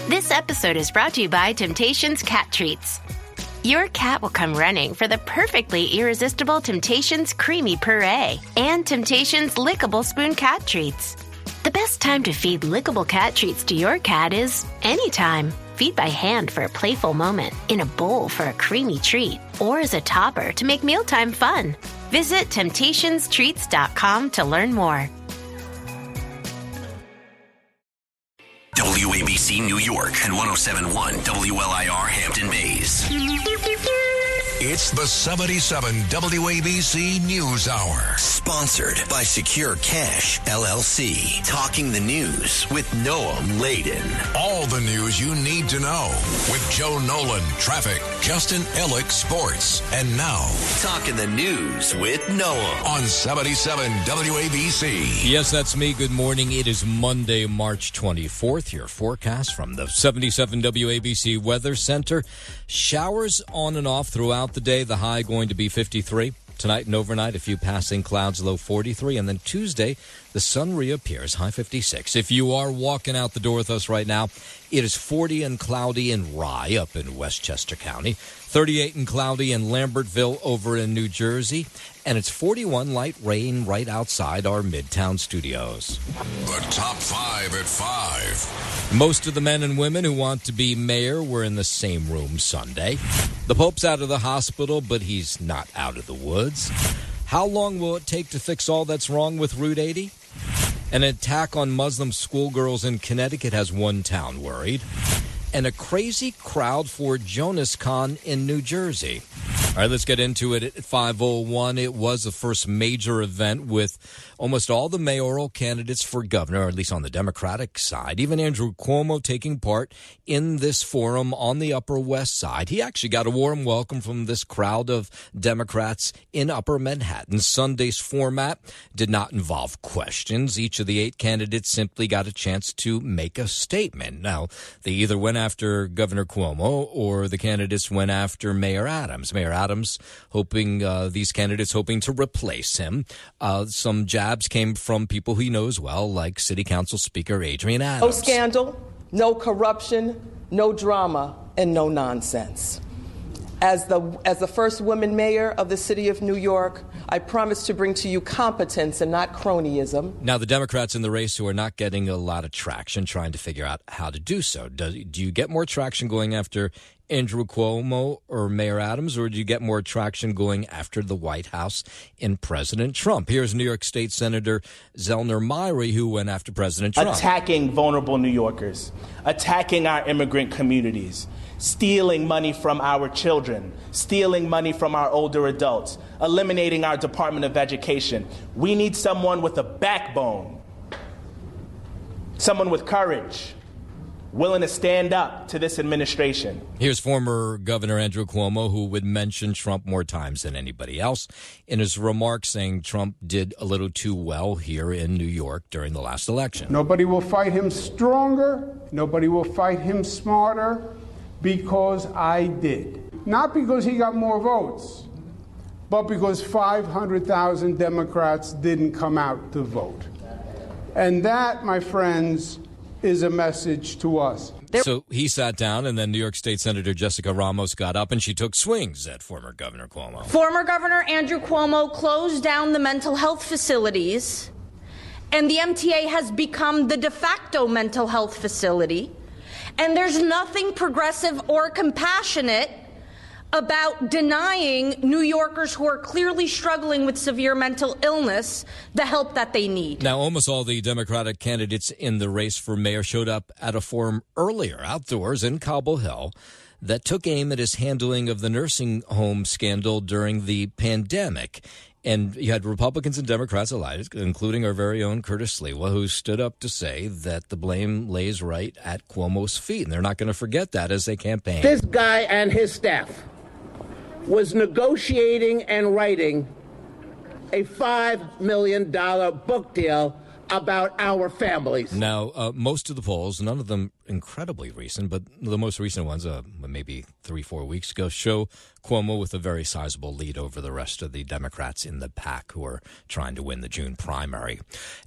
This episode is brought to you by Temptations Cat Treats. Your cat will come running for the perfectly irresistible Temptations Creamy Puree and Temptations Lickable Spoon Cat Treats. The best time to feed lickable cat treats to your cat is anytime. Feed by hand for a playful moment, in a bowl for a creamy treat, or as a topper to make mealtime fun. Visit TemptationsTreats.com to learn more. WABC New York and 107.1 WLIR Hampton Bays. It's the 77 WABC News Hour. Sponsored by Secure Cash, LLC. Talking the news with Noam Laden. All the news you need to know with Joe Nolan, traffic, Justin Ellick, sports. And now, Talking the news with Noam. On 77 WABC. Yes, that's me. Good morning. It is Monday, March 24th. Your forecast from the 77 WABC Weather Center. Showers on and off throughout the day. The high going to be 53. Tonight and overnight, a few passing clouds, low 43. And then Tuesday, the sun reappears, high 56. If you are walking out the door with us right now, it is 40 and cloudy in Rye up in Westchester County, 38 and cloudy in Lambertville over in New Jersey, and it's 41 light rain right outside our Midtown studios. The top 5 at 5. Most of the men and women who want to be mayor were in the same room Sunday. The Pope's out of the hospital, but he's not out of the woods. How long will it take to fix all that's wrong with Route 80? An attack on Muslim schoolgirls in Connecticut has one town worried. And a crazy crowd for Jonas Khan in New Jersey. All right, let's get into it at 5:01. It was the first major event with almost all the mayoral candidates for governor, or at least on the Democratic side. Even Andrew Cuomo taking part in this forum on the Upper West Side. He actually got a warm welcome from this crowd of Democrats in Upper Manhattan. Sunday's format did not involve questions. Each of the 8 candidates simply got a chance to make a statement. Now, they either went after Governor Cuomo or the candidates went after Mayor Adams. Mayor Adams hoping, these candidates hoping to replace him. Some jabs came from people he knows well, like City Council Speaker Adrian Adams. No scandal, no corruption, no drama, and no nonsense. As the first woman mayor of the city of New York, I promise to bring to you competence and not cronyism. Now, the Democrats in the race who are not getting a lot of traction trying to figure out how to do so. Do you get more traction going after Andrew Cuomo or Mayor Adams, or do you get more traction going after the White House and President Trump? Here's New York State Senator Zellner Myrie, who went after President Trump. Attacking vulnerable New Yorkers, attacking our immigrant communities, stealing money from our children, stealing money from our older adults, eliminating our Department of Education. We need someone with a backbone, someone with courage, willing to stand up to this administration. Here's former Governor Andrew Cuomo, who would mention Trump more times than anybody else in his remarks, saying Trump did a little too well here in New York during the last election. Nobody will fight him stronger. Nobody will fight him smarter because I did. Not because he got more votes, but because 500,000 Democrats didn't come out to vote. And that, my friends, is a message to us. So he sat down, and then New York State Senator Jessica Ramos got up, and she took swings at former Governor Cuomo. Former Governor Andrew Cuomo closed down the mental health facilities, and the MTA has become the de facto mental health facility. And there's nothing progressive or compassionate about denying New Yorkers who are clearly struggling with severe mental illness the help that they need. Now, almost all the Democratic candidates in the race for mayor showed up at a forum earlier outdoors in Cobble Hill that took aim at his handling of the nursing home scandal during the pandemic. And you had Republicans and Democrats alike, including our very own Curtis Lewa, who stood up to say that the blame lays right at Cuomo's feet. And they're not going to forget that as they campaign. This guy and his staff was negotiating and writing a $5 million book deal about our families. Now, most of the polls, none of them incredibly recent, but the most recent ones, maybe 3-4 weeks ago, show Cuomo with a very sizable lead over the rest of the Democrats in the pack who are trying to win the June primary.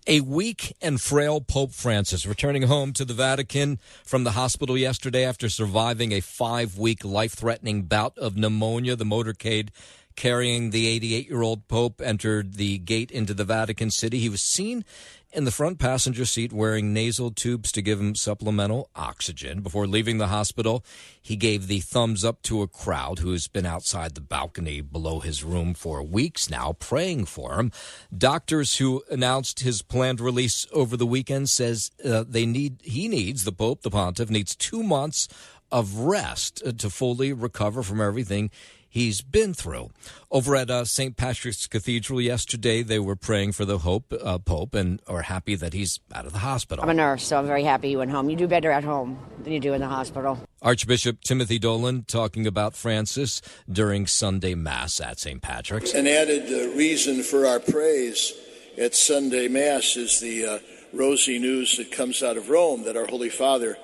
A weak and frail Pope Francis returning home to the Vatican from the hospital yesterday after surviving a 5-week life-threatening bout of pneumonia. The motorcade carrying the 88-year-old Pope entered the gate into the Vatican City. He was seen in the front passenger seat wearing nasal tubes to give him supplemental oxygen. Before leaving the hospital, he gave the thumbs up to a crowd who has been outside the balcony below his room for weeks now, praying for him. Doctors who announced his planned release over the weekend says the Pope, the Pontiff, needs 2 months of rest to fully recover from everything he's been through. Over at St. Patrick's Cathedral yesterday, they were praying for the Pope and are happy that he's out of the hospital. I'm a nurse, so I'm very happy he went home. You do better at home than you do in the hospital. Archbishop Timothy Dolan talking about Francis during Sunday Mass at St. Patrick's. An added reason for our praise at Sunday Mass is the rosy news that comes out of Rome that our Holy Father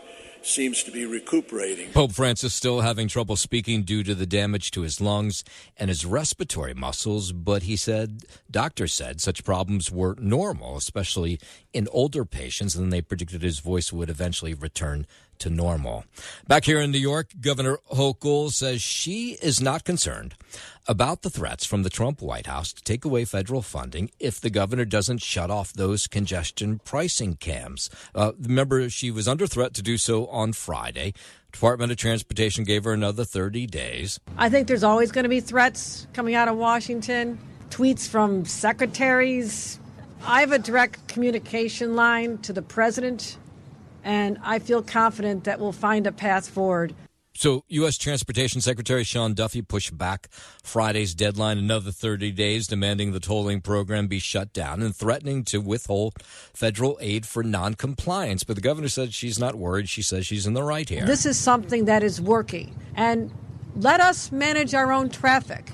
seems to be recuperating. Pope Francis still having trouble speaking due to the damage to his lungs and his respiratory muscles, but doctors said such problems were normal, especially in older patients, and they predicted his voice would eventually return to normal. Back here in New York, Governor Hochul says she is not concerned about the threats from the Trump White House to take away federal funding if the governor doesn't shut off those congestion pricing cams. Remember, she was under threat to do so on Friday. Department of Transportation gave her another 30 days. I think there's always going to be threats coming out of Washington, tweets from secretaries. I have a direct communication line to the president, and I feel confident that we'll find a path forward. So U.S. Transportation Secretary Sean Duffy pushed back Friday's deadline another 30 days, demanding the tolling program be shut down and threatening to withhold federal aid for noncompliance. But the governor said she's not worried. She says she's in the right here. This is something that is working. And let us manage our own traffic.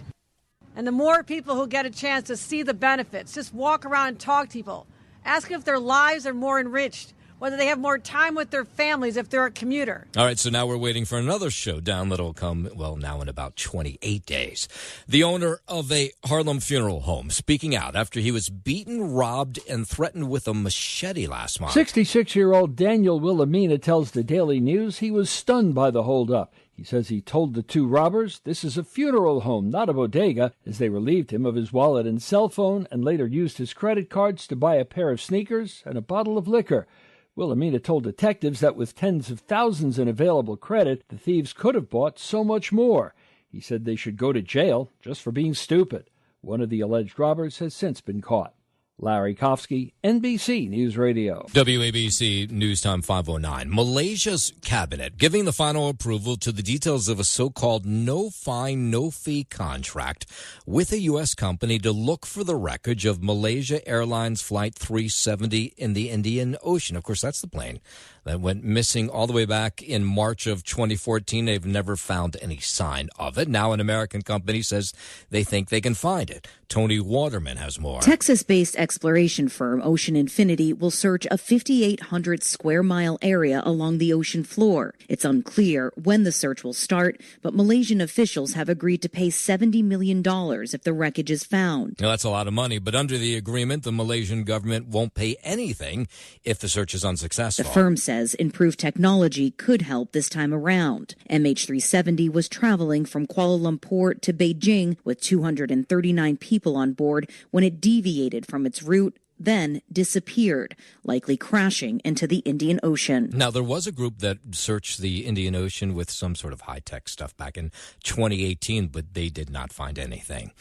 And the more people who get a chance to see the benefits, just walk around and talk to people. Ask if their lives are more enriched, whether they have more time with their families if they're a commuter. All right, so now we're waiting for another showdown that'll come, now in about 28 days. The owner of a Harlem funeral home speaking out after he was beaten, robbed, and threatened with a machete last month. 66-year-old Daniel Wilhelmina tells the Daily News he was stunned by the holdup. He says he told the two robbers this is a funeral home, not a bodega, as they relieved him of his wallet and cell phone and later used his credit cards to buy a pair of sneakers and a bottle of liquor. Wilhelmina told detectives that with tens of thousands in available credit, the thieves could have bought so much more. He said they should go to jail just for being stupid. One of the alleged robbers has since been caught. Larry Kofsky, NBC News Radio. WABC News Time 5:09. Malaysia's cabinet giving the final approval to the details of a so-called no-fine, no-fee contract with a U.S. company to look for the wreckage of Malaysia Airlines Flight 370 in the Indian Ocean. Of course, that's the plane that went missing all the way back in March of 2014. They've never found any sign of it. Now an American company says they think they can find it. Tony Waterman has more. Texas-based exploration firm Ocean Infinity will search a 5,800 square mile area along the ocean floor. It's unclear when the search will start, but Malaysian officials have agreed to pay $70 million if the wreckage is found. Now, that's a lot of money, but under the agreement, the Malaysian government won't pay anything if the search is unsuccessful. The firm says improved technology could help this time around. MH370 was traveling from Kuala Lumpur to Beijing with 239 people on board when it deviated from its route, then disappeared, likely crashing into the Indian Ocean. Now, there was a group that searched the Indian Ocean with some sort of high-tech stuff back in 2018, but they did not find anything.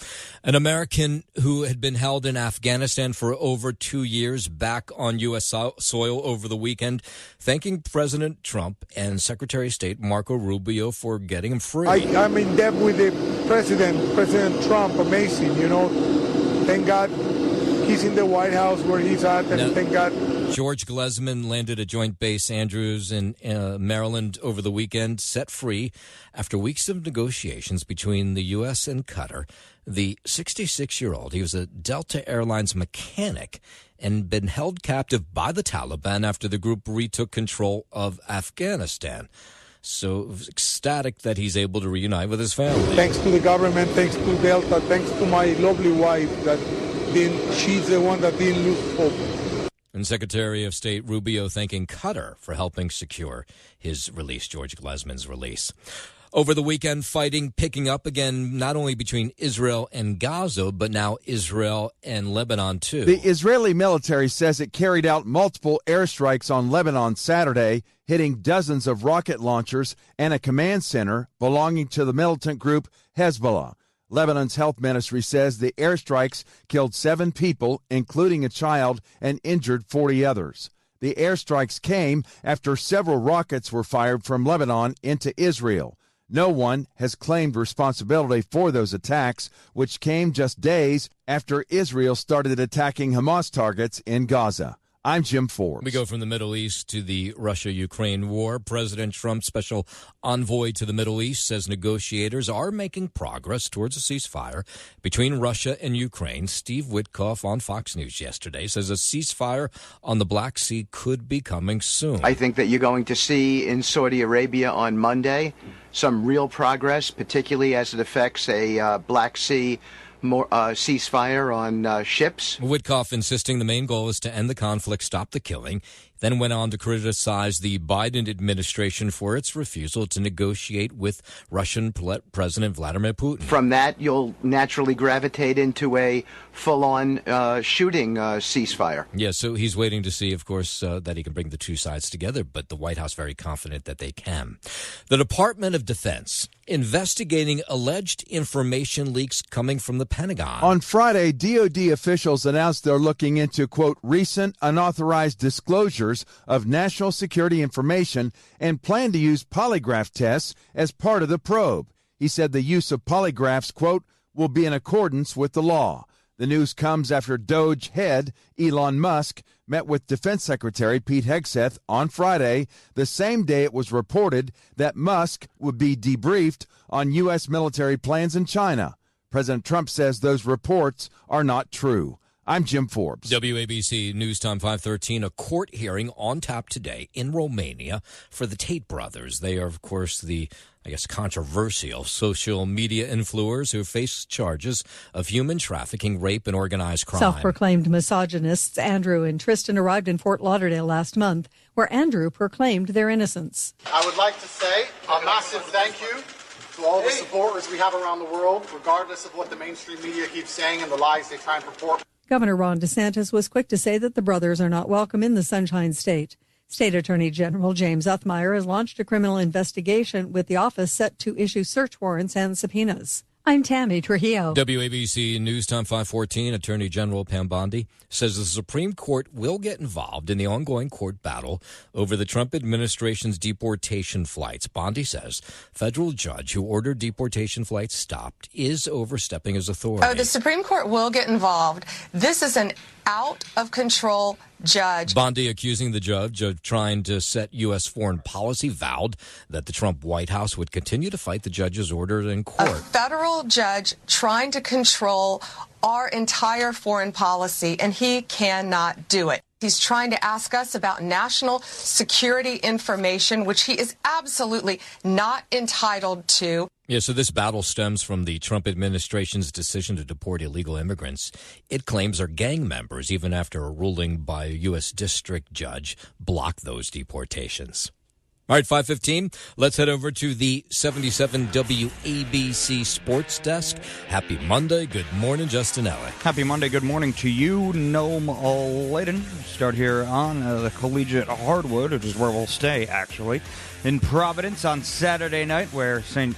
An American who had been held in Afghanistan for over 2 years back on U.S. soil over the weekend, thanking President Trump and Secretary of State Marco Rubio for getting him free. I'm in debt with the President Trump. Amazing, Thank God he's in the White House where he's at, and thank God George Glesman landed at Joint Base Andrews in Maryland over the weekend, set free after weeks of negotiations between the U.S. and Qatar. The 66-year-old, he was a Delta Airlines mechanic and been held captive by the Taliban after the group retook control of Afghanistan. So ecstatic that he's able to reunite with his family. Thanks to the government, thanks to Delta, thanks to my lovely wife she's the one that didn't lose hope. And Secretary of State Rubio thanking Qatar for helping secure his release, George Glesman's release. Over the weekend, fighting picking up again, not only between Israel and Gaza, but now Israel and Lebanon, too. The Israeli military says it carried out multiple airstrikes on Lebanon Saturday, hitting dozens of rocket launchers and a command center belonging to the militant group Hezbollah. Lebanon's health ministry says the airstrikes killed 7 people, including a child, and injured 40 others. The airstrikes came after several rockets were fired from Lebanon into Israel. No one has claimed responsibility for those attacks, which came just days after Israel started attacking Hamas targets in Gaza. I'm Jim Forbes. We go from the Middle East to the Russia-Ukraine war. President Trump's special envoy to the Middle East says negotiators are making progress towards a ceasefire between Russia and Ukraine. Steve Witkoff on Fox News yesterday says a ceasefire on the Black Sea could be coming soon. I think that you're going to see in Saudi Arabia on Monday some real progress, particularly as it affects a Black Sea ceasefire on ships. Witkoff insisting the main goal is to end the conflict, stop the killing, then went on to criticize the Biden administration for its refusal to negotiate with Russian President Vladimir Putin. From that, you'll naturally gravitate into a full-on shooting ceasefire. Yeah, so he's waiting to see, of course, that he can bring the two sides together, but the White House very confident that they can. The Department of Defense investigating alleged information leaks coming from the Pentagon. On Friday, DoD officials announced they're looking into, quote, recent unauthorized disclosures of national security information and plan to use polygraph tests as part of the probe. He said the use of polygraphs, quote, will be in accordance with the law. The news comes after DOGE head Elon Musk met with Defense Secretary Pete Hegseth on Friday, the same day it was reported that Musk would be debriefed on U.S. military plans in China. President Trump says those reports are not true. I'm Jim Forbes. WABC News Time 513. A court hearing on tap today in Romania for the Tate brothers. They are, of course, the, controversial social media influencers who face charges of human trafficking, rape, and organized crime. Self-proclaimed misogynists Andrew and Tristan arrived in Fort Lauderdale last month, where Andrew proclaimed their innocence. I would like to say a massive thank you to all the supporters we have around the world, regardless of what the mainstream media keeps saying and the lies they try and purport. Governor Ron DeSantis was quick to say that the brothers are not welcome in the Sunshine State. State Attorney General James Uthmire has launched a criminal investigation with the office set to issue search warrants and subpoenas. I'm Tammy Trujillo. WABC News Time 514. Attorney General Pam Bondi says the Supreme Court will get involved in the ongoing court battle over the Trump administration's deportation flights. Bondi says federal judge who ordered deportation flights stopped is overstepping his authority. Oh, the Supreme Court will get involved. This is an out-of-control judge. Bondi accusing the judge of trying to set U.S. foreign policy, vowed that the Trump White House would continue to fight the judge's order in court. A federal judge trying to control our entire foreign policy, and he cannot do it. He's trying to ask us about national security information, which he is absolutely not entitled to. Yeah, so this battle stems from the Trump administration's decision to deport illegal immigrants it claims are gang members, even after a ruling by a U.S. district judge blocked those deportations. All right, 5:15. Let's head over to the 77 WABC Sports Desk. Happy Monday. Good morning, Justin Ellick. Happy Monday. Good morning to you, Noam Layden. Start here on the collegiate hardwood, which is where we'll stay, actually, in Providence on Saturday night, where John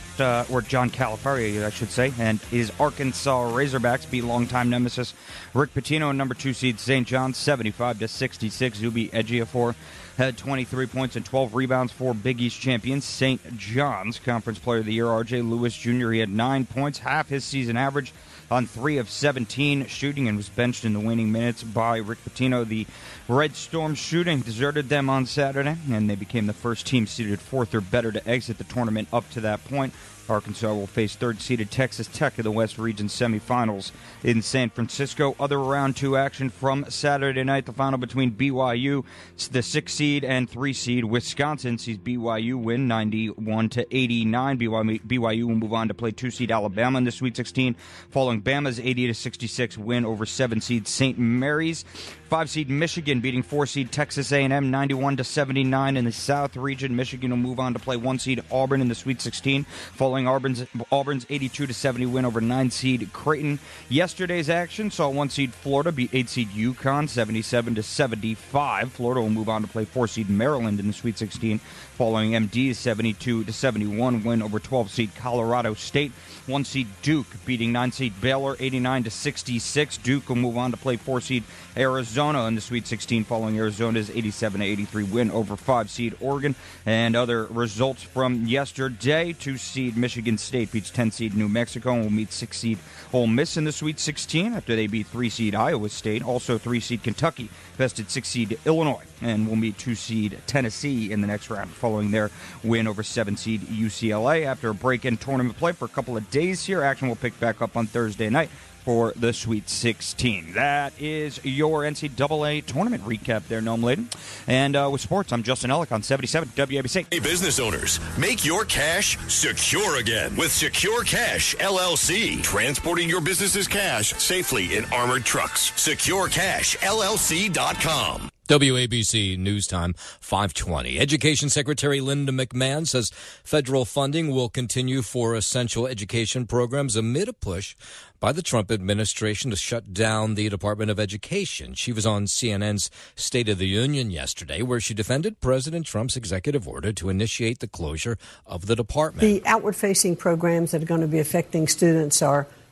Calipari, I should say, and his Arkansas Razorbacks beat longtime nemesis Rick Pitino and number 2 seed St. John's 75-66. Zuby Ejiofor had 23 points and 12 rebounds for Big East champions St. John's. Conference Player of the Year, R.J. Lewis Jr., he had 9 points, half his season average. on 3 of 17 shooting and was benched in the waning minutes by Rick Pitino. The Red Storm shooting deserted them on Saturday, and they became the first team seeded 4th or better to exit the tournament up to that point. Arkansas will face third-seeded Texas Tech in the West Region semifinals in San Francisco. Other round 2 action from Saturday night, the final between BYU, the 6th seed, and 3 seed Wisconsin sees BYU win 91-89. BYU will move on to play 2 seed Alabama in the Sweet 16, following Bama's 80-66 win over 7 seed St. Mary's. 5 seed Michigan beating 4 seed Texas A&M 91-79 in the South region. Michigan will move on to play 1 seed Auburn in the Sweet 16, following Auburn's 82-70 win over 9 seed Creighton. Yesterday's action saw 1 seed Florida beat 8 seed UConn 77-75. Florida will move on to play 4 seed Maryland in the Sweet 16, following MD's 72-71 win over 12 seed Colorado State. 1 seed Duke beating 9 seed Baylor 89-66. Duke will move on to play 4 seed Arizona in the Sweet 16, following Arizona's 87-83 win over 5 seed Oregon. And other results from yesterday: 2 seed Michigan State beats 10 seed New Mexico and will meet 6 seed Ole Miss in the Sweet 16 after they beat 3 seed Iowa State. Also 3 seed Kentucky bested 6 seed Illinois and will meet 2 seed Tennessee in the next round, following their win over 7 seed UCLA. After a break in tournament play for a couple of days here, action will pick back up on Thursday night for the Sweet 16. That is your NCAA tournament recap there, Noam Laden. And with sports, I'm Justin Ellick on 77 WABC. Hey, business owners, make your cash secure again with Secure Cash LLC. Transporting your business's cash safely in armored trucks. SecureCashLLC.com. WABC News Time, 5:20. Education Secretary Linda McMahon says federal funding will continue for essential education programs amid a push by the Trump administration to shut down the Department of Education. She was on CNN's State of the Union yesterday, where she defended President Trump's executive order to initiate the closure of the department. The outward-facing programs that are going to be affecting students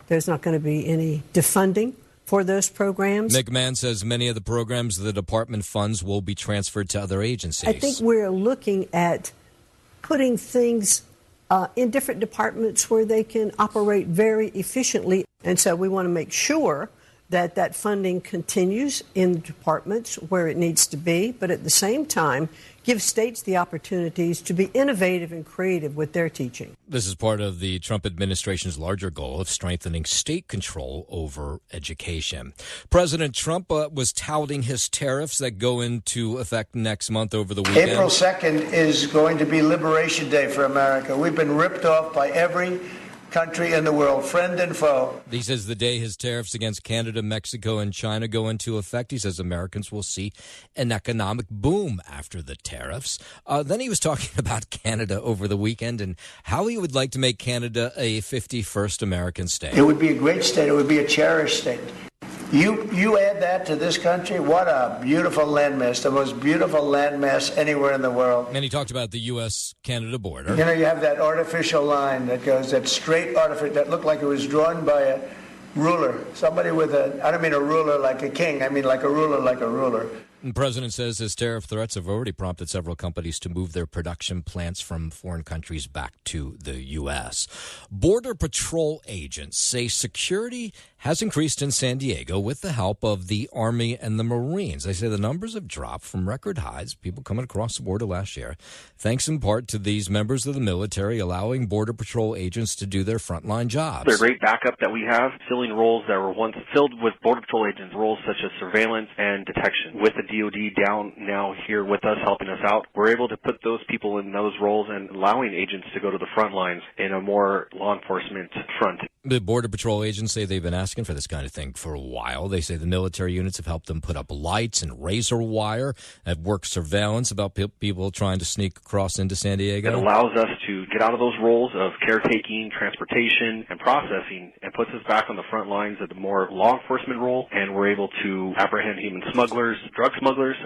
there's not going to be any defunding for those programs. McMahon says many of the programs the department funds will be transferred to other agencies. I think we're looking at putting things in different departments where they can operate very efficiently. And so we want to make sure that that funding continues in the departments where it needs to be, but at the same time, give states the opportunities to be innovative and creative with their teaching. This is part of the Trump administration's larger goal of strengthening state control over education. President Trump was touting his tariffs that go into effect next month over the weekend. April 2nd is going to be Liberation Day for America. We've been ripped off by every country in the world, friend and foe. He says the day his tariffs against Canada, Mexico, and China go into effect, he says Americans will see an economic boom after the tariffs. Then he was talking about Canada over the weekend and how he would like to make Canada a 51st American state. It would be a great state. It would be a cherished state. You add that to this country, what a beautiful landmass, the most beautiful landmass anywhere in the world. And he talked about the U.S.-Canada border. You know, you have that artificial line that goes, that straight artificial, that looked like it was drawn by a ruler. Somebody with I don't mean a ruler like a king, I mean like a ruler like a ruler. The president says his tariff threats have already prompted several companies to move their production plants from foreign countries back to the U.S. Border Patrol agents say security has increased in San Diego with the help of the Army and the Marines. They say the numbers have dropped from record highs, people coming across the border last year, thanks in part to these members of the military allowing Border Patrol agents to do their frontline jobs. They're a great backup that we have, filling roles that were once filled with Border Patrol agents, roles such as surveillance and detection. With the DOD down now here with us, helping us out, we're able to put those people in those roles and allowing agents to go to the front lines in a more law enforcement front. The Border Patrol agents say they've been asking for this kind of thing for a while. They say the military units have helped them put up lights and razor wire, have worked surveillance about people trying to sneak across into San Diego. It allows us to get out of those roles of caretaking, transportation, and processing, and puts us back on the front lines of the more law enforcement role, and we're able to apprehend human smugglers, drug smugglers.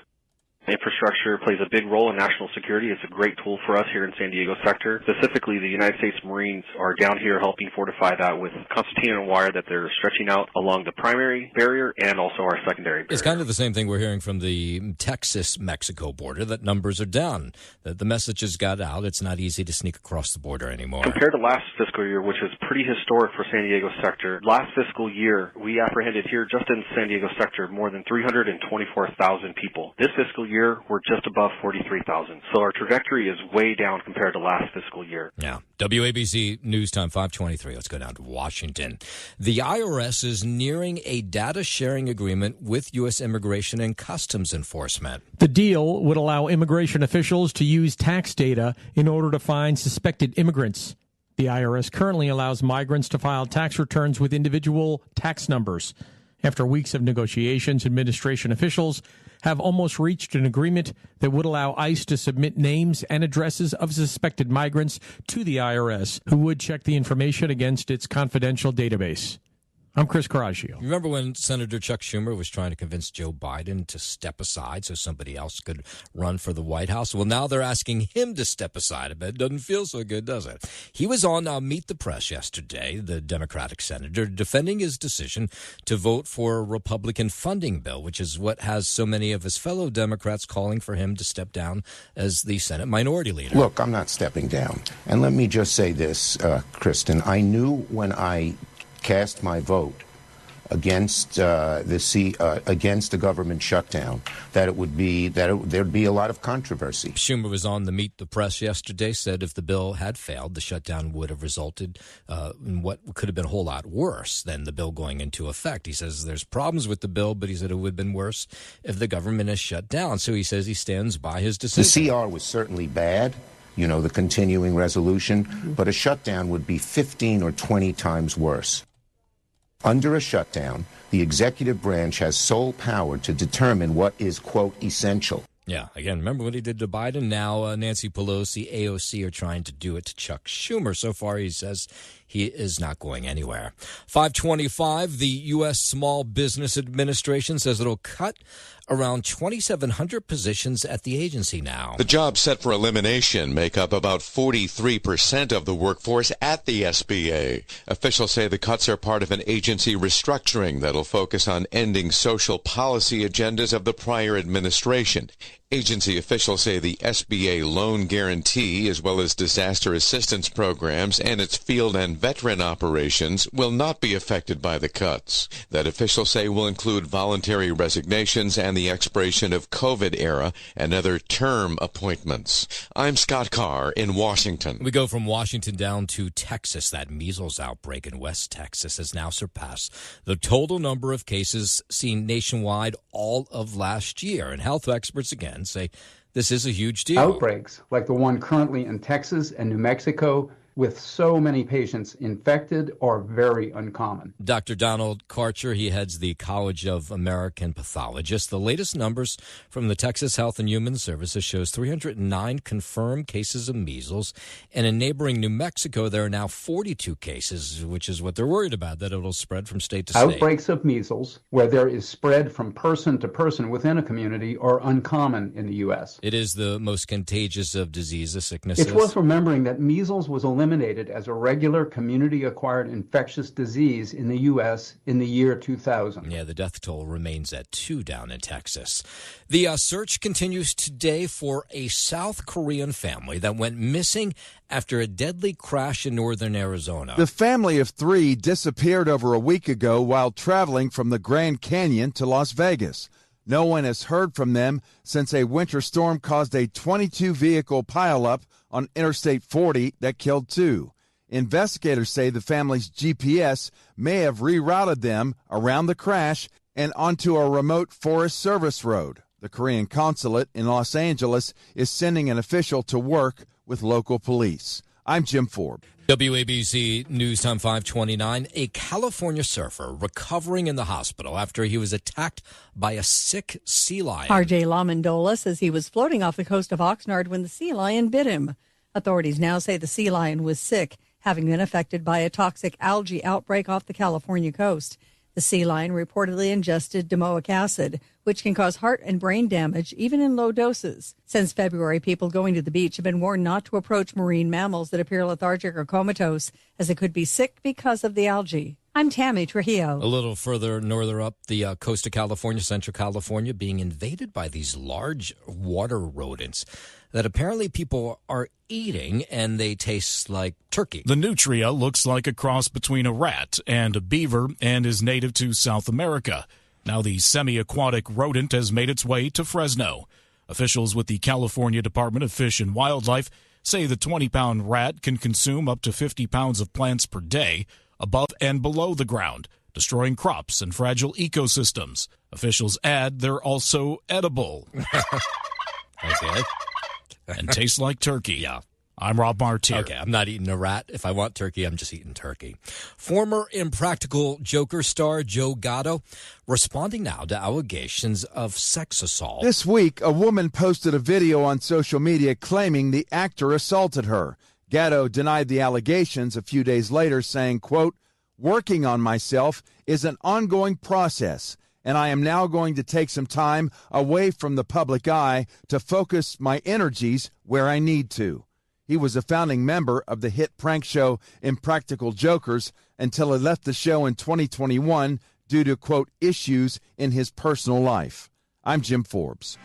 Infrastructure plays a big role in national security. It's a great tool for us here in San Diego sector. Specifically, the United States Marines are down here helping fortify that with concertina and wire that they're stretching out along the primary barrier and also our secondary barrier. It's kind of the same thing we're hearing from the Texas-Mexico border, that numbers are down, that the messages got out. It's not easy to sneak across the border anymore. Compared to last fiscal year, which is pretty historic for San Diego sector, last fiscal year, we apprehended here just in San Diego sector more than 324,000 people. This fiscal year, we're just above 43,000. So our trajectory is way down compared to last fiscal year. Yeah. WABC News Time 523. Let's go down to Washington. The IRS is nearing a data sharing agreement with U.S. Immigration and Customs Enforcement. The deal would allow immigration officials to use tax data in order to find suspected immigrants. The IRS currently allows migrants to file tax returns with individual tax numbers. After weeks of negotiations, administration officials have almost reached an agreement that would allow ICE to submit names and addresses of suspected migrants to the IRS, who would check the information against its confidential database. I'm Chris Coraggio. Remember when Senator Chuck Schumer was trying to convince Joe Biden to step aside so somebody else could run for the White House? Well, now they're asking him to step aside. I bet it doesn't feel so good, does it? He was on Meet the Press yesterday, the Democratic senator, defending his decision to vote for a Republican funding bill, which is what has so many of his fellow Democrats calling for him to step down as the Senate Minority Leader. Look, I'm not stepping down. And let me just say this, Kristen. I knew when I cast my vote against against the government shutdown that there'd be a lot of controversy. Schumer was on the Meet the Press yesterday, said if the bill had failed, the shutdown would have resulted in what could have been a whole lot worse than the bill going into effect. He says there's problems with the bill, but he said it would have been worse if the government is shut down. So he says he stands by his decision. The CR was certainly bad, the continuing resolution, but a shutdown would be 15 or 20 times worse. Under a shutdown, the executive branch has sole power to determine what is, quote, essential. Yeah, again, remember what he did to Biden? Now Nancy Pelosi, AOC are trying to do it to Chuck Schumer. So far, he says he is not going anywhere. 525, the U.S. Small Business Administration says it'll cut around 2,700 positions at the agency now. The jobs set for elimination make up about 43% of the workforce at the SBA. Officials say the cuts are part of an agency restructuring that'll focus on ending social policy agendas of the prior administration. Agency officials say the SBA loan guarantee, as well as disaster assistance programs and its field and veteran operations, will not be affected by the cuts. That officials say will include voluntary resignations and the expiration of COVID-era and other term appointments. I'm Scott Carr in Washington. We go from Washington down to Texas. That measles outbreak in West Texas has now surpassed the total number of cases seen nationwide all of last year. And health experts again say this is a huge deal. Outbreaks like the one currently in Texas and New Mexico with so many patients infected are very uncommon. Dr. Donald Karcher, he heads the College of American Pathologists. The latest numbers from the Texas Health and Human Services shows 309 confirmed cases of measles. And in neighboring New Mexico, there are now 42 cases, which is what they're worried about, that it'll spread from state to state. Outbreaks of measles, where there is spread from person to person within a community, are uncommon in the U.S. It is the most contagious of diseases, sicknesses. It's worth remembering that measles was eliminated as a regular community-acquired infectious disease in the U.S. in the year 2000. Yeah, the death toll remains at 2 down in Texas. The search continues today for a South Korean family that went missing after a deadly crash in northern Arizona. The family of 3 disappeared over a week ago while traveling from the Grand Canyon to Las Vegas. No one has heard from them since a winter storm caused a 22-vehicle pileup on Interstate 40 that killed 2. Investigators say the family's GPS may have rerouted them around the crash and onto a remote Forest Service road. The Korean consulate in Los Angeles is sending an official to work with local police. I'm Jim Ford. WABC News Time 529. A California surfer recovering in the hospital after he was attacked by a sick sea lion. R.J. Lamondola says he was floating off the coast of Oxnard when the sea lion bit him. Authorities now say the sea lion was sick, having been affected by a toxic algae outbreak off the California coast. The sea lion reportedly ingested domoic acid, which can cause heart and brain damage even in low doses. Since February, people going to the beach have been warned not to approach marine mammals that appear lethargic or comatose, as they could be sick because of the algae. I'm Tammy Trujillo. A little further northern up, the coast of California, Central California, being invaded by these large water rodents that apparently people are eating, and they taste like turkey. The nutria looks like a cross between a rat and a beaver and is native to South America. Now the semi-aquatic rodent has made its way to Fresno. Officials with the California Department of Fish and Wildlife say the 20-pound rat can consume up to 50 pounds of plants per day, above and below the ground, destroying crops and fragile ecosystems. Officials add they're also edible. Okay. And taste like turkey. Yeah. I'm Rob Martier. Okay, I'm not eating a rat. If I want turkey, I'm just eating turkey. Former Impractical Joker star Joe Gatto responding now to allegations of sex assault. This week, a woman posted a video on social media claiming the actor assaulted her. Gatto denied the allegations a few days later, saying, quote, "Working on myself is an ongoing process, and I am now going to take some time away from the public eye to focus my energies where I need to." He was a founding member of the hit prank show Impractical Jokers until he left the show in 2021 due to, quote, "issues in his personal life." I'm Jim Forbes.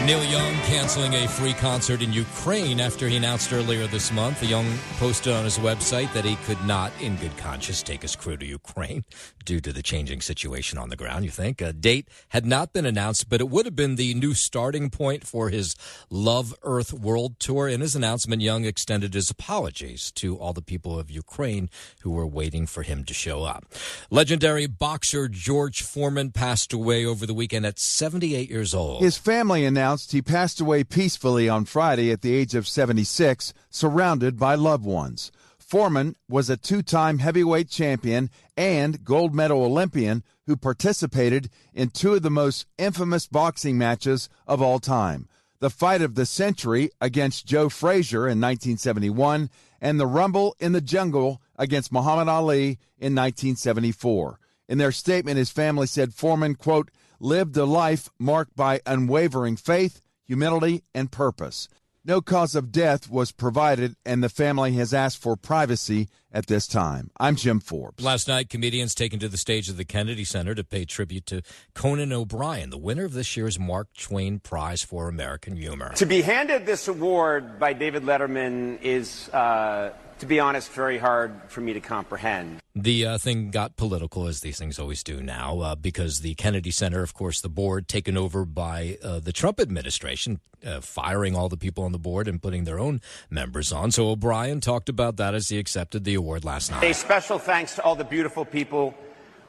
Neil Young canceling a free concert in Ukraine after he announced earlier this month. Young posted on his website that he could not, in good conscience, take his crew to Ukraine due to the changing situation on the ground, you think. A date had not been announced, but it would have been the new starting point for his Love Earth World Tour. In his announcement, Young extended his apologies to all the people of Ukraine who were waiting for him to show up. Legendary boxer George Foreman passed away over the weekend at 78 years old. His family announced he passed away peacefully on Friday at the age of 76, surrounded by loved ones. Foreman was a two-time heavyweight champion and gold medal Olympian who participated in two of the most infamous boxing matches of all time: the fight of the century against Joe Frazier in 1971 and the Rumble in the Jungle against Muhammad Ali in 1974. In their statement, his family said Foreman, quote, "lived a life marked by unwavering faith, humility, and purpose." No cause of death was provided, and the family has asked for privacy at this time. I'm Jim Forbes. Last night, comedians taken to the stage of the Kennedy Center to pay tribute to Conan O'Brien, the winner of this year's Mark Twain Prize for American Humor. To be handed this award by David Letterman is, to be honest, very hard for me to comprehend. The thing got political, as these things always do now, because the Kennedy Center, of course, the board taken over by the Trump administration, firing all the people on the board and putting their own members on. So O'Brien talked about that as he accepted the award last night. A special thanks to all the beautiful people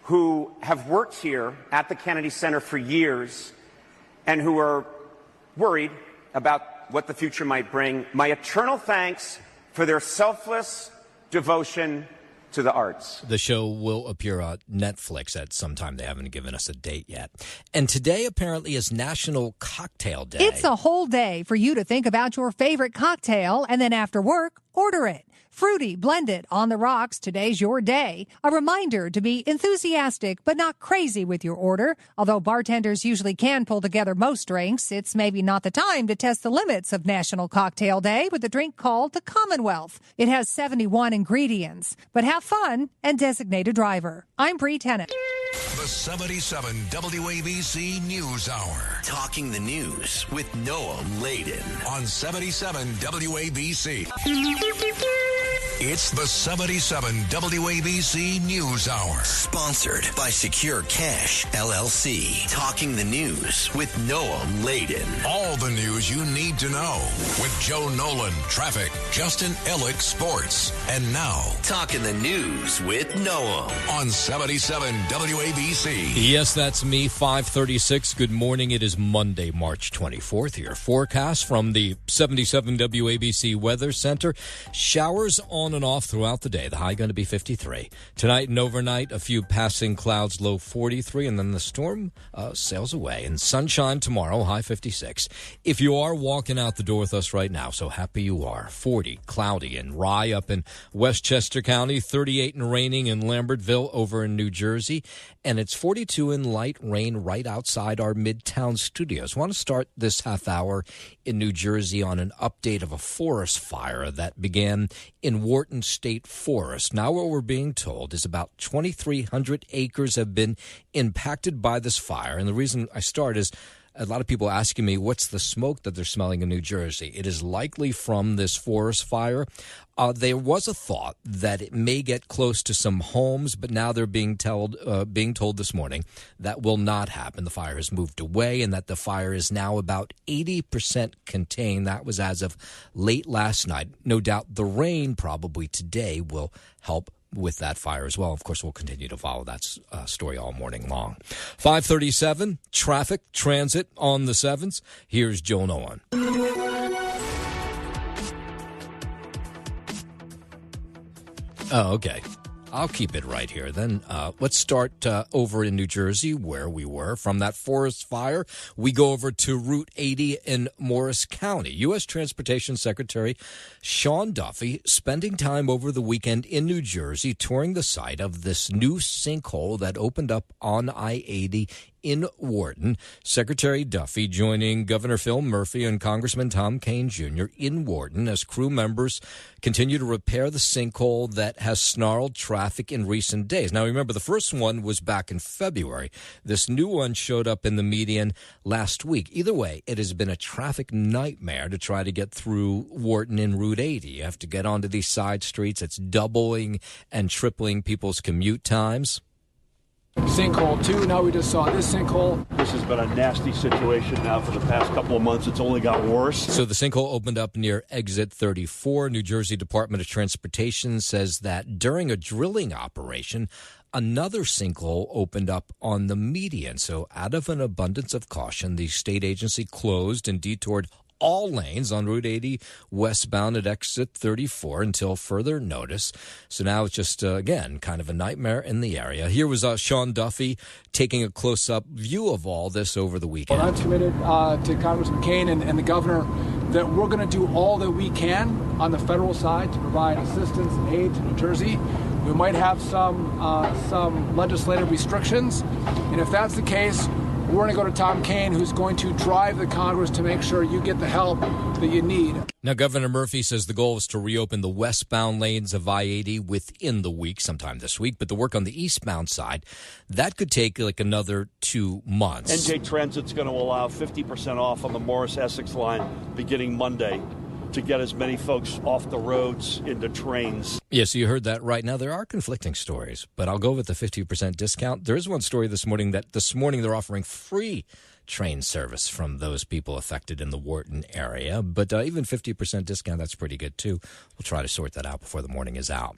who have worked here at the Kennedy Center for years and who are worried about what the future might bring. My eternal thanks for their selfless devotion to the arts. The show will appear on Netflix at some time. They haven't given us a date yet. And today apparently is National Cocktail Day. It's a whole day for you to think about your favorite cocktail, and then after work, order it. Fruity, blended, on the rocks, today's your day. A reminder to be enthusiastic but not crazy with your order. Although bartenders usually can pull together most drinks, it's maybe not the time to test the limits of National Cocktail Day with a drink called the Commonwealth. It has 71 ingredients. But have fun and designate a driver. I'm Bree Tennant. The 77 WABC News Hour. Talking the news with Noah Layden on 77 WABC. It's the 77 WABC News Hour. Sponsored by Secure Cash, LLC. Talking the news with Noah Layden. All the news you need to know with Joe Nolan, traffic, Justin Ellick, sports. And now, Talking the news with Noah on 77 WABC. Yes, that's me, 5:36. Good morning. It is Monday, March 24th. Your forecast from the 77 WABC Weather Center. Showers on on and off throughout the day. The high going to be 53. Tonight and overnight, a few passing clouds, low 43, and then the storm sails away. And sunshine tomorrow, high 56. If you are walking out the door with us right now, so happy you are. 40, cloudy in Rye up in Westchester County, 38 and raining in Lambertville over in New Jersey, and it's 42 in light rain right outside our Midtown studios. I want to start this half hour in New Jersey on an update of a forest fire that began in Wharton State Forest. Now what we're being told is about 2,300 acres have been impacted by this fire. And the reason I start is a lot of people asking me, what's the smoke that they're smelling in New Jersey? It is likely from this forest fire. There was a thought that it may get close to some homes, but now they're being told this morning that will not happen. The fire has moved away and that the fire is now about 80% contained. That was as of late last night. No doubt the rain probably today will help with that fire as well. Of course, we'll continue to follow that story all morning long. 5:37, traffic, transit on the 7s. Here's Joe Nolan. Oh, okay. I'll keep it right here. Then let's start over in New Jersey where we were. From that forest fire, we go over to Route 80 in Morris County. U.S. Transportation Secretary Sean Duffy spending time over the weekend in New Jersey touring the site of this new sinkhole that opened up on I-80 in Wharton. Secretary Duffy joining Governor Phil Murphy and Congressman Tom Kean Jr. in Wharton as crew members continue to repair the sinkhole that has snarled traffic in recent days. Now, remember, the first one was back in February. This new one showed up in the median last week. Either way, it has been a traffic nightmare to try to get through Wharton in Route 80. You have to get onto these side streets. It's doubling and tripling people's commute times. Sinkhole 2, now we just saw this sinkhole. This has been a nasty situation now for the past couple of months. It's only got worse. So the sinkhole opened up near exit 34. New Jersey Department of Transportation says that during a drilling operation, another sinkhole opened up on the median. So out of an abundance of caution, the state agency closed and detoured all lanes on Route 80 westbound at exit 34 until further notice. So now it's just, again, kind of a nightmare in the area. Here was Sean Duffy taking a close-up view of all this over the weekend. Well, I'm committed to Congressman Kean and the governor that we're going to do all that we can on the federal side to provide assistance and aid to New Jersey. We might have some legislative restrictions, and if that's the case, we're going to go to Tom Kean, who's going to drive the Congress to make sure you get the help that you need. Now, Governor Murphy says the goal is to reopen the westbound lanes of I-80 within the week, sometime this week. But the work on the eastbound side, that could take like another 2 months. NJ Transit's going to allow 50% off on the Morris-Essex line beginning Monday to get as many folks off the roads into trains. Yes, you heard that right. Now, there are conflicting stories, but I'll go with the 50% discount. There is one story this morning that they're offering free train service from those people affected in the Wharton area. But even 50% discount, that's pretty good, too. We'll try to sort that out before the morning is out.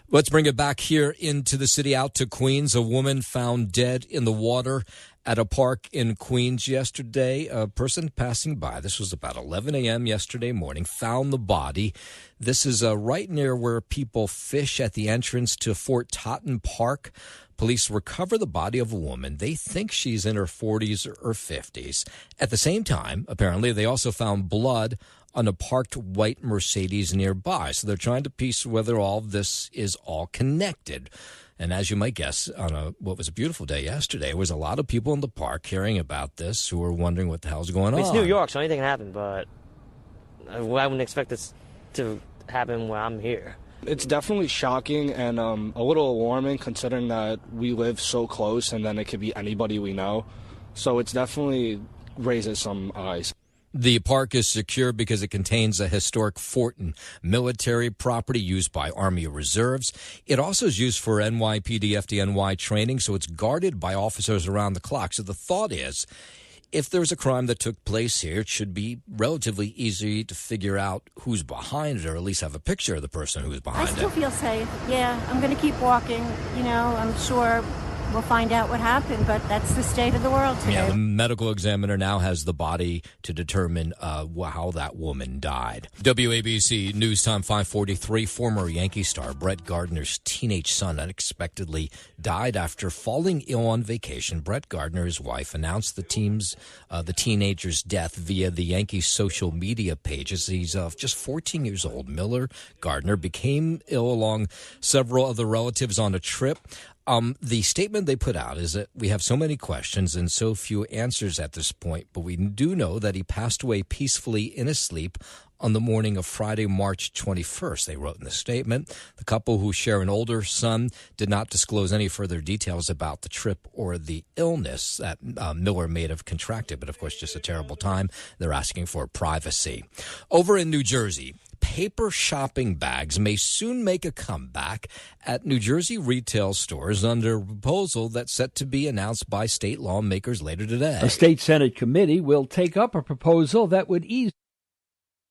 Let's bring it back here into the city, out to Queens. A woman found dead in the water at a park in Queens yesterday. A person passing by, this was about 11 a.m. yesterday morning, found the body. This is right near where people fish at the entrance to Fort Totten Park. Police recover the body of a woman. They think she's in her 40s or 50s. At the same time, apparently, they also found blood on a parked white Mercedes nearby. So they're trying to piece whether all of this is all connected. And as you might guess, on what was a beautiful day yesterday, there was a lot of people in the park hearing about this who were wondering what the hell's going on. It's New York, so anything can happen, but I wouldn't expect this to happen where I'm here. It's definitely shocking and a little alarming considering that we live so close and then it could be anybody we know. So it's definitely raises some eyes. The park is secure because it contains a historic fort and military property used by Army Reserves. It also is used for NYPD FDNY training, so it's guarded by officers around the clock. So the thought is, if there's a crime that took place here, it should be relatively easy to figure out who's behind it, or at least have a picture of the person who's behind it. I still feel safe. Yeah, I'm going to keep walking. You know, I'm sure we'll find out what happened, but that's the state of the world today. Yeah, the medical examiner now has the body to determine how that woman died. WABC News Time 5:43. Former Yankee star Brett Gardner's teenage son unexpectedly died after falling ill on vacation. Brett Gardner, his wife, announced the teenager's death via the Yankees' social media pages. He's just 14 years old. Miller Gardner became ill along several other relatives on a trip. The statement they put out is that we have so many questions and so few answers at this point, but we do know that he passed away peacefully in his sleep on the morning of Friday, March 21st, they wrote in the statement. The couple, who share an older son, did not disclose any further details about the trip or the illness that Miller may have contracted, but of course just a terrible time. They're asking for privacy. Over in New Jersey, paper shopping bags may soon make a comeback at New Jersey retail stores under a proposal that's set to be announced by state lawmakers later today. A state Senate committee will take up a proposal that would ease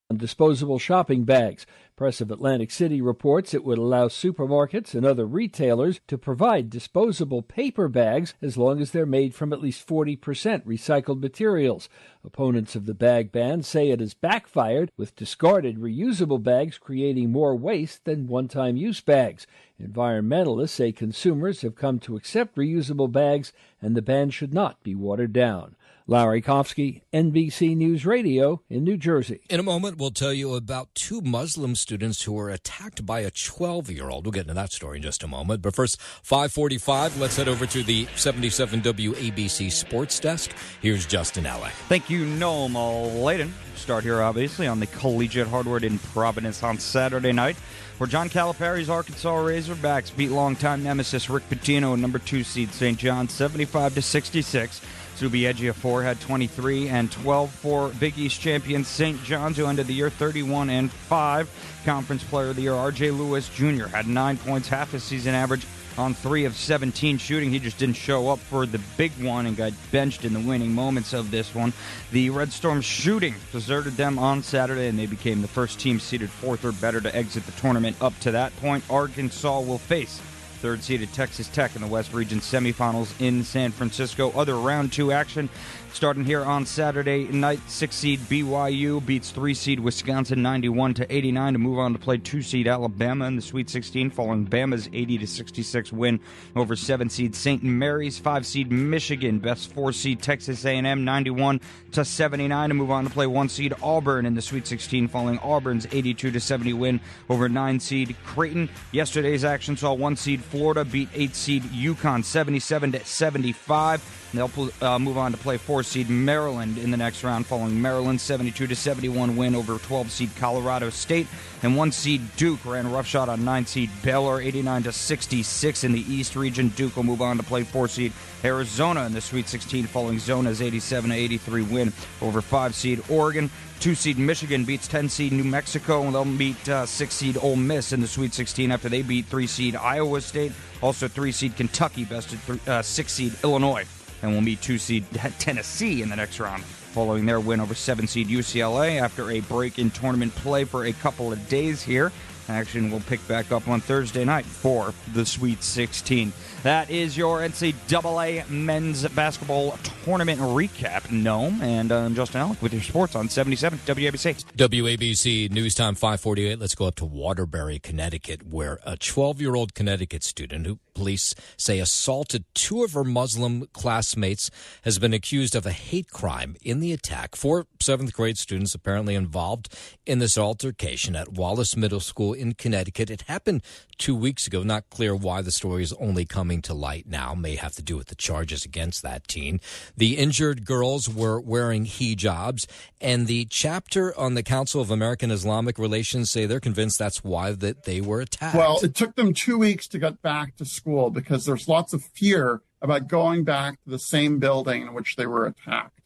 on disposable shopping bags. Press of Atlantic City reports it would allow supermarkets and other retailers to provide disposable paper bags as long as they're made from at least 40% recycled materials. Opponents of the bag ban say it has backfired, with discarded reusable bags creating more waste than one-time use bags. Environmentalists say consumers have come to accept reusable bags and the ban should not be watered down. Larry Kofsky, NBC News Radio in New Jersey. In a moment, we'll tell you about two Muslim students who were attacked by a 12-year-old. We'll get into that story in just a moment. But first, 5:45, let's head over to the 77 WABC Sports Desk. Here's Justin Alec. Thank you, Noam Layden. Start here, obviously, on the Collegiate Hardwood in Providence on Saturday night, where John Calipari's Arkansas Razorbacks beat longtime nemesis Rick Pitino, number 2 seed St. John, 75-66. Subi Ejiofor had 23 and 12 for Big East champions St. John's, who ended the year 31-5. Conference Player of the Year R.J. Lewis Jr. had 9 points, half his season average on 3 of 17 shooting. He just didn't show up for the big one and got benched in the winning moments of this one. The Red Storm shooting deserted them on Saturday, and they became the first team seeded 4th or better to exit the tournament. Up to that point, Arkansas will face third-seeded Texas Tech in the West Region semifinals in San Francisco. Other round 2 action starting here on Saturday night. 6-seed BYU beats 3-seed Wisconsin 91-89 to move on to play 2-seed Alabama in the Sweet 16, following Bama's 80-66 win over 7-seed St. Mary's. 5-seed Michigan best 4-seed Texas A&M 91-79 to move on to play 1-seed Auburn in the Sweet 16, following Auburn's 82-70 win over 9-seed Creighton. Yesterday's action saw 1-seed Florida beat 8-seed UConn 77-75. They'll move on to play 4-seed Maryland in the next round, following Maryland's 72-71 win over 12-seed Colorado State. And 1-seed Duke ran roughshod on 9-seed Baylor, 89-66 in the East region. Duke will move on to play 4-seed Arizona in the Sweet 16, following Zona's 87-83 win over 5-seed Oregon. 2-seed Michigan beats 10-seed New Mexico, and they'll meet 6-seed Ole Miss in the Sweet 16 after they beat 3-seed Iowa State. Also 3-seed Kentucky bested 6-seed Illinois, and will meet 2-seed Tennessee in the next round, following their win over 7-seed UCLA after a break in tournament play for a couple of days here. Action will pick back up on Thursday night for the Sweet 16. That is your NCAA men's basketball tournament recap. Noam and I'm Justin Alec with your sports on 77 WABC. WABC News Time 5:48. Let's go up to Waterbury, Connecticut, where a 12-year-old Connecticut student who police say assaulted 2 of her Muslim classmates has been accused of a hate crime in the attack. 4 7th-grade students apparently involved in this altercation at Wallace Middle School in Connecticut. It happened 2 weeks ago. Not clear why the story is only coming to light now. May have to do with the charges against that teen. The injured girls were wearing hijabs, and the chapter on the Council of American Islamic Relations say they're convinced that's why that they were attacked. Well, it took them 2 weeks to get back to school because there's lots of fear about going back to the same building in which they were attacked.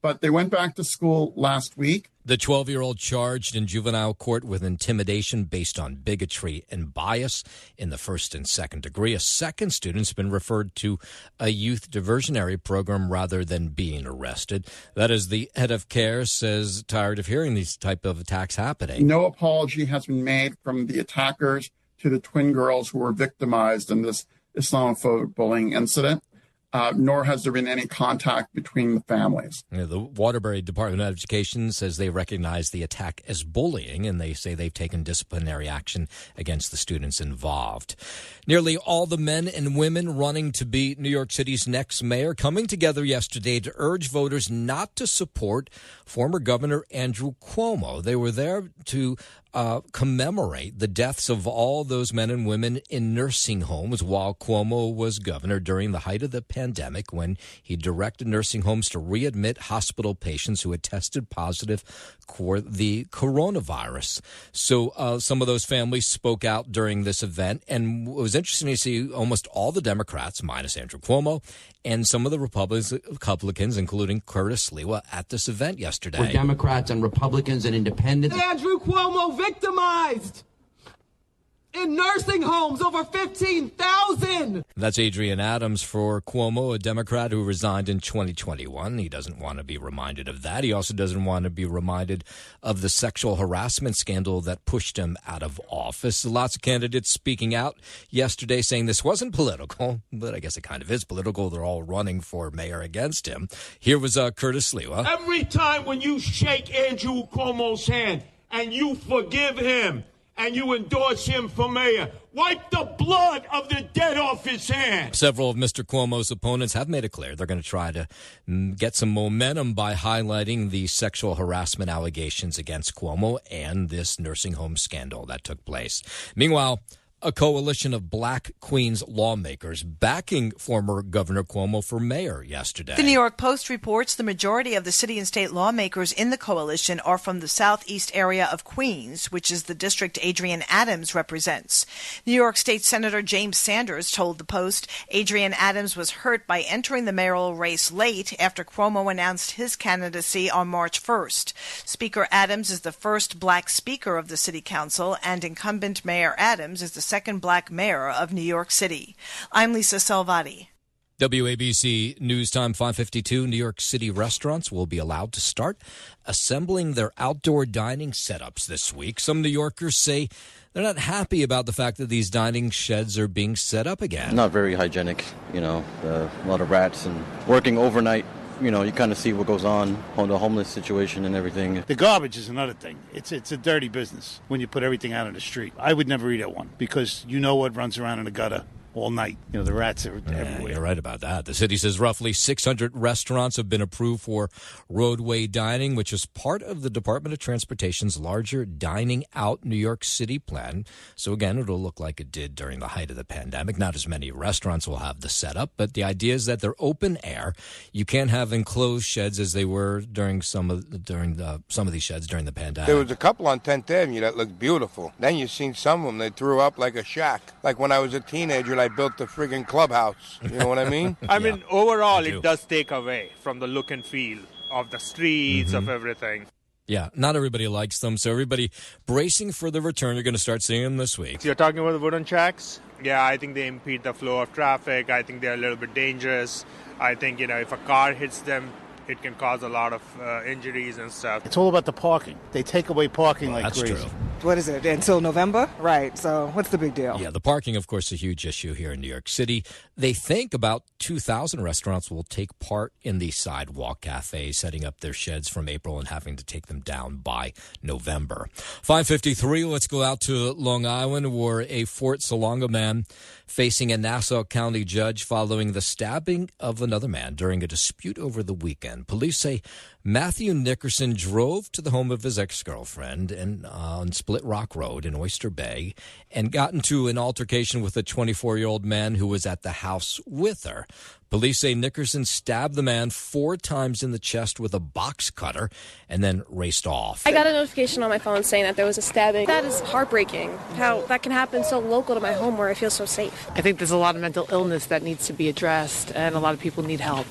But they went back to school last week. The 12-year-old charged in juvenile court with intimidation based on bigotry and bias in the first and second degree. A second student's been referred to a youth diversionary program rather than being arrested. That is, the head of care says tired of hearing these type of attacks happening. No apology has been made from the attackers to the twin girls who were victimized in this Islamophobic bullying incident, nor has there been any contact between the families. The Waterbury Department of Education says they recognize the attack as bullying, and they say they've taken disciplinary action against the students involved. Nearly all the men and women running to be New York City's next mayor coming together yesterday to urge voters not to support former Governor Andrew Cuomo. They were there to commemorate the deaths of all those men and women in nursing homes while Cuomo was governor during the height of the pandemic, when he directed nursing homes to readmit hospital patients who had tested positive for the coronavirus. So some of those families spoke out during this event, and it was interesting to see almost all the Democrats, minus Andrew Cuomo, and some of the Republicans, including Curtis Lewa, at this event yesterday. We're Democrats and Republicans and independents. Andrew Cuomo victimized in nursing homes, over 15,000. That's Adrian Adams for Cuomo, a Democrat who resigned in 2021. He doesn't want to be reminded of that. He also doesn't want to be reminded of the sexual harassment scandal that pushed him out of office. Lots of candidates speaking out yesterday saying this wasn't political, but I guess it kind of is political. They're all running for mayor against him. Here was Curtis Lewa. Every time when you shake Andrew Cuomo's hand and you forgive him, and you endorse him for mayor, wipe the blood of the dead off his hands. Several of Mr. Cuomo's opponents have made it clear they're going to try to get some momentum by highlighting the sexual harassment allegations against Cuomo and this nursing home scandal that took place. Meanwhile, a coalition of Black Queens lawmakers backing former Governor Cuomo for mayor yesterday. The New York Post reports the majority of the city and state lawmakers in the coalition are from the southeast area of Queens, which is the district Adrian Adams represents. New York State Senator James Sanders told the Post Adrian Adams was hurt by entering the mayoral race late after Cuomo announced his candidacy on March 1st. Speaker Adams is the first Black speaker of the city council, and incumbent Mayor Adams is the second Black mayor of New York City. I'm Lisa Salvati. WABC News Time 5:52. New York City restaurants will be allowed to start assembling their outdoor dining setups this week. Some New Yorkers say they're not happy about the fact that these dining sheds are being set up again. Not very hygienic, a lot of rats and working overnight. You kind of see what goes on the homeless situation and everything. The garbage is another thing. It's a dirty business when you put everything out on the street. I would never eat at one because you know what runs around in the gutter all night. The rats are everywhere. You're right about that. The city says roughly 600 restaurants have been approved for roadway dining, which is part of the Department of Transportation's larger Dining Out New York City plan. So again, it'll look like it did during the height of the pandemic. Not as many restaurants will have the setup, but the idea is that they're open air. You can't have enclosed sheds as they were during some of these sheds during the pandemic. There was a couple on 10th Avenue that looked beautiful. Then you seen some of them that threw up like a shack. Like when I was a teenager, I built the friggin' clubhouse. You know what I mean? I mean, overall, it does take away from the look and feel of the streets, of everything. Yeah, not everybody likes them, so everybody bracing for the return. You're going to start seeing them this week. So you're talking about the wooden shacks? Yeah, I think they impede the flow of traffic. I think they're a little bit dangerous. I think, if a car hits them, it can cause a lot of injuries and stuff. It's all about the parking. They take away parking like crazy. That's true. What is it, until November? Right, so what's the big deal? Yeah, the parking, of course, is a huge issue here in New York City. They think about 2,000 restaurants will take part in the sidewalk cafes, setting up their sheds from April and having to take them down by November. 5:53, let's go out to Long Island, where a Fort Salonga man facing a Nassau County judge following the stabbing of another man during a dispute over the weekend. Police say Matthew Nickerson drove to the home of his ex-girlfriend on Split Rock Road in Oyster Bay and got into an altercation with a 24-year-old man who was at the house with her. Police say Nickerson stabbed the man 4 times in the chest with a box cutter and then raced off. I got a notification on my phone saying that there was a stabbing. That is heartbreaking, how that can happen so local to my home where I feel so safe. I think there's a lot of mental illness that needs to be addressed, and a lot of people need help,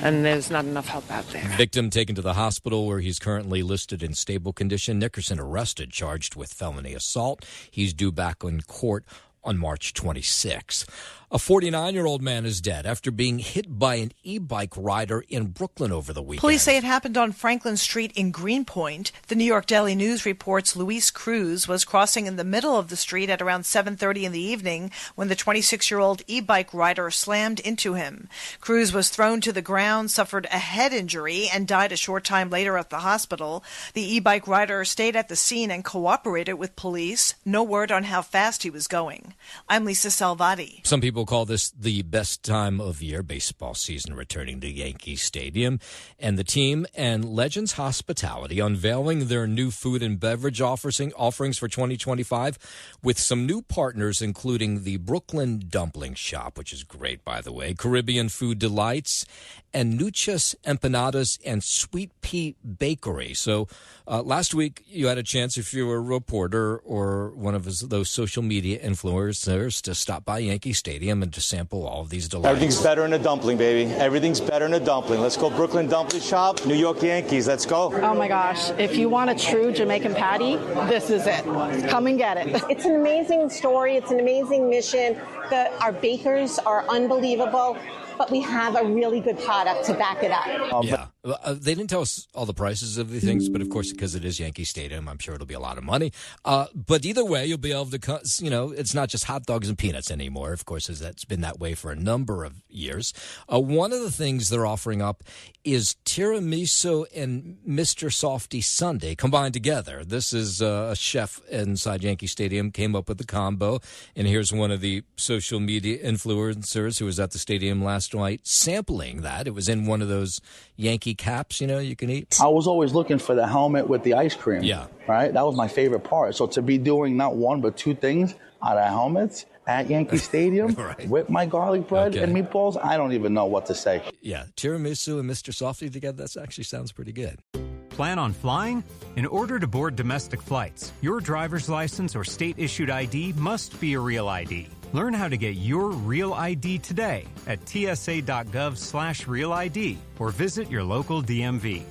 and there's not enough help out there. Victim taken to the hospital where he's currently listed in stable condition. Nickerson arrested, charged with felony assault. He's due back in court on March 26th. A 49-year-old man is dead after being hit by an e-bike rider in Brooklyn over the weekend. Police say it happened on Franklin Street in Greenpoint. The New York Daily News reports Luis Cruz was crossing in the middle of the street at around 7:30 in the evening when the 26-year-old e-bike rider slammed into him. Cruz was thrown to the ground, suffered a head injury, and died a short time later at the hospital. The e-bike rider stayed at the scene and cooperated with police. No word on how fast he was going. I'm Lisa Salvati. Some people call this the best time of year, baseball season returning to Yankee Stadium, and the team and Legends Hospitality unveiling their new food and beverage offerings for 2025 with some new partners, including the Brooklyn Dumpling Shop, which is great, by the way, Caribbean Food Delights, and Nuchas Empanadas and Sweet Pea Bakery. So last week you had a chance, if you were a reporter or one of those social media influencers, to stop by Yankee Stadium and to sample all of these delights. Everything's better in a dumpling, baby. Everything's better in a dumpling. Let's go Brooklyn Dumpling Shop, New York Yankees. Let's go. Oh my gosh. If you want a true Jamaican patty, this is it. Come and get it. It's an amazing story. It's an amazing mission. Our bakers are unbelievable, but we have a really good product to back it up. Yeah. They didn't tell us all the prices of the things, but of course, because it is Yankee Stadium, I'm sure it'll be a lot of money. But either way, you'll be able to, it's not just hot dogs and peanuts anymore. Of course, as that's been that way for a number of years. One of the things they're offering up is tiramisu and Mr. Softy Sundae combined together. This is a chef inside Yankee Stadium came up with the combo, and here's one of the social media influencers who was at the stadium last night sampling that. It was in one of those Yankee caps, you can eat. I was always looking for the helmet with the ice cream. Yeah. Right? That was my favorite part. So to be doing not one, but two things out of helmets at Yankee Stadium right. with my garlic bread and meatballs, I don't even know what to say. Yeah. Tiramisu and Mr. Softy together, that actually sounds pretty good. Plan on flying? In order to board domestic flights, your driver's license or state-issued ID must be a real ID. Learn how to get your real ID today at tsa.gov/real ID or visit your local DMV.